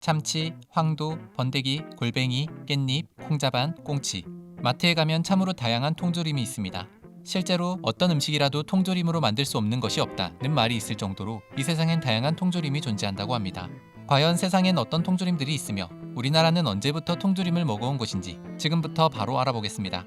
참치, 황도, 번데기, 골뱅이, 깻잎, 콩자반, 꽁치. 마트에 가면 참으로 다양한 통조림이 있습니다. 실제로 어떤 음식이라도 통조림으로 만들 수 없는 것이 없다는 말이 있을 정도로 이 세상엔 다양한 통조림이 존재한다고 합니다. 과연 세상엔 어떤 통조림들이 있으며 우리나라는 언제부터 통조림을 먹어온 곳인지 지금부터 바로 알아보겠습니다.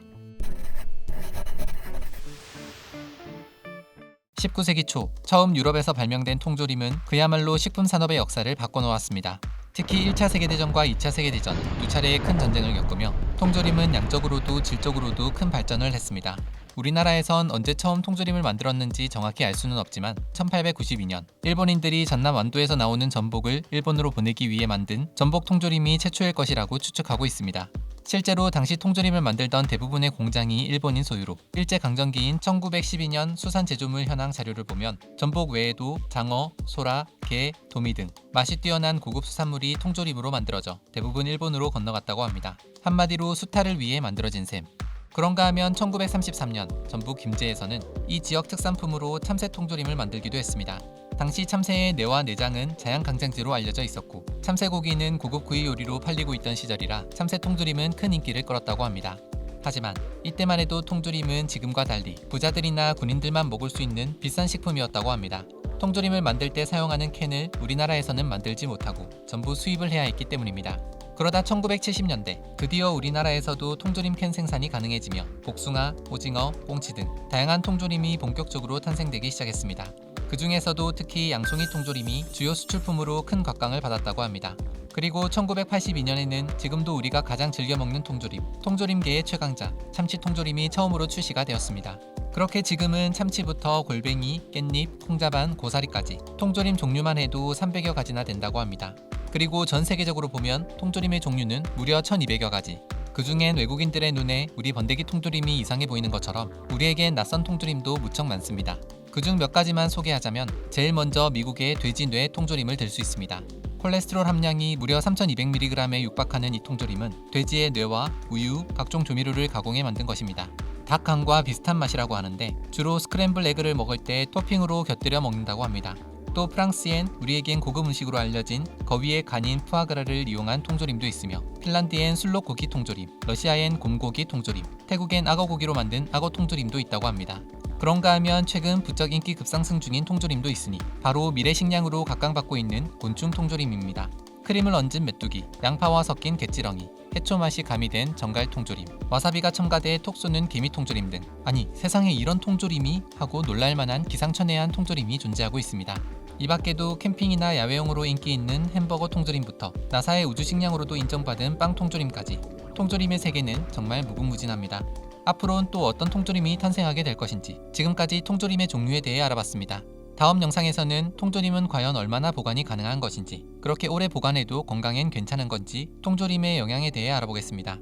19세기 초 처음 유럽에서 발명된 통조림은 그야말로 식품 산업의 역사를 바꿔놓았습니다. 특히 1차 세계대전과 2차 세계대전 두 차례의 큰 전쟁을 겪으며 통조림은 양적으로도 질적으로도 큰 발전을 했습니다. 우리나라에선 언제 처음 통조림을 만들었는지 정확히 알 수는 없지만 1892년 일본인들이 전남 완도에서 나오는 전복을 일본으로 보내기 위해 만든 전복 통조림이 최초일 것이라고 추측하고 있습니다. 실제로 당시 통조림을 만들던 대부분의 공장이 일본인 소유로 일제강점기인 1912년 수산 제조물 현황 자료를 보면 전복 외에도 장어, 소라, 게, 도미 등 맛이 뛰어난 고급 수산물이 통조림으로 만들어져 대부분 일본으로 건너갔다고 합니다. 한마디로 수탈을 위해 만들어진 셈. 그런가 하면 1933년 전북 김제에서는 이 지역 특산품으로 참새 통조림을 만들기도 했습니다. 당시 참새의 뇌와 내장은 자양강장제로 알려져 있었고 참새고기는 고급 구이 요리로 팔리고 있던 시절이라 참새 통조림은 큰 인기를 끌었다고 합니다. 하지만 이때만 해도 통조림은 지금과 달리 부자들이나 군인들만 먹을 수 있는 비싼 식품이었다고 합니다. 통조림을 만들 때 사용하는 캔을 우리나라에서는 만들지 못하고 전부 수입을 해야 했기 때문입니다. 그러다 1970년대 드디어 우리나라에서도 통조림 캔 생산이 가능해지며 복숭아, 오징어, 꽁치 등 다양한 통조림이 본격적으로 탄생되기 시작했습니다. 그 중에서도 특히 양송이 통조림이 주요 수출품으로 큰 곽강을 받았다고 합니다. 그리고 1982년에는 지금도 우리가 가장 즐겨 먹는 통조림, 통조림계의 최강자 참치 통조림이 처음으로 출시가 되었습니다. 그렇게 지금은 참치부터 골뱅이, 깻잎, 콩자반, 고사리까지 통조림 종류만 해도 300여 가지나 된다고 합니다. 그리고 전 세계적으로 보면 통조림의 종류는 무려 1200여 가지. 그중엔 외국인들의 눈에 우리 번데기 통조림이 이상해 보이는 것처럼 우리에겐 낯선 통조림도 무척 많습니다. 그중 몇 가지만 소개하자면 제일 먼저 미국의 돼지 뇌 통조림을 들 수 있습니다. 콜레스테롤 함량이 무려 3200mg에 육박하는 이 통조림은 돼지의 뇌와 우유, 각종 조미료를 가공해 만든 것입니다. 닭간과 비슷한 맛이라고 하는데 주로 스크램블 에그를 먹을 때 토핑으로 곁들여 먹는다고 합니다. 또 프랑스엔 우리에겐 고급 음식으로 알려진 거위의 간인 푸아그라를 이용한 통조림도 있으며 핀란드엔 술록고기 통조림, 러시아엔 곰고기 통조림, 태국엔 악어고기로 만든 악어 통조림도 있다고 합니다. 그런가 하면 최근 부쩍 인기 급상승 중인 통조림도 있으니 바로 미래식량으로 각광받고 있는 곤충 통조림입니다. 크림을 얹은 메뚜기, 양파와 섞인 갯지렁이, 해초 맛이 가미된 정갈 통조림, 와사비가 첨가돼 톡 쏘는 개미 통조림 등 아니 세상에 이런 통조림이 하고 놀랄만한 기상천외한 통조림이 존재하고 있습니다. 이 밖에도 캠핑이나 야외용으로 인기 있는 햄버거 통조림부터 나사의 우주식량으로도 인정받은 빵 통조림까지 통조림의 세계는 정말 무궁무진합니다. 앞으로는 또 어떤 통조림이 탄생하게 될 것인지 지금까지 통조림의 종류에 대해 알아봤습니다. 다음 영상에서는 통조림은 과연 얼마나 보관이 가능한 것인지, 그렇게 오래 보관해도 건강엔 괜찮은 건지 통조림의 영양에 대해 알아보겠습니다.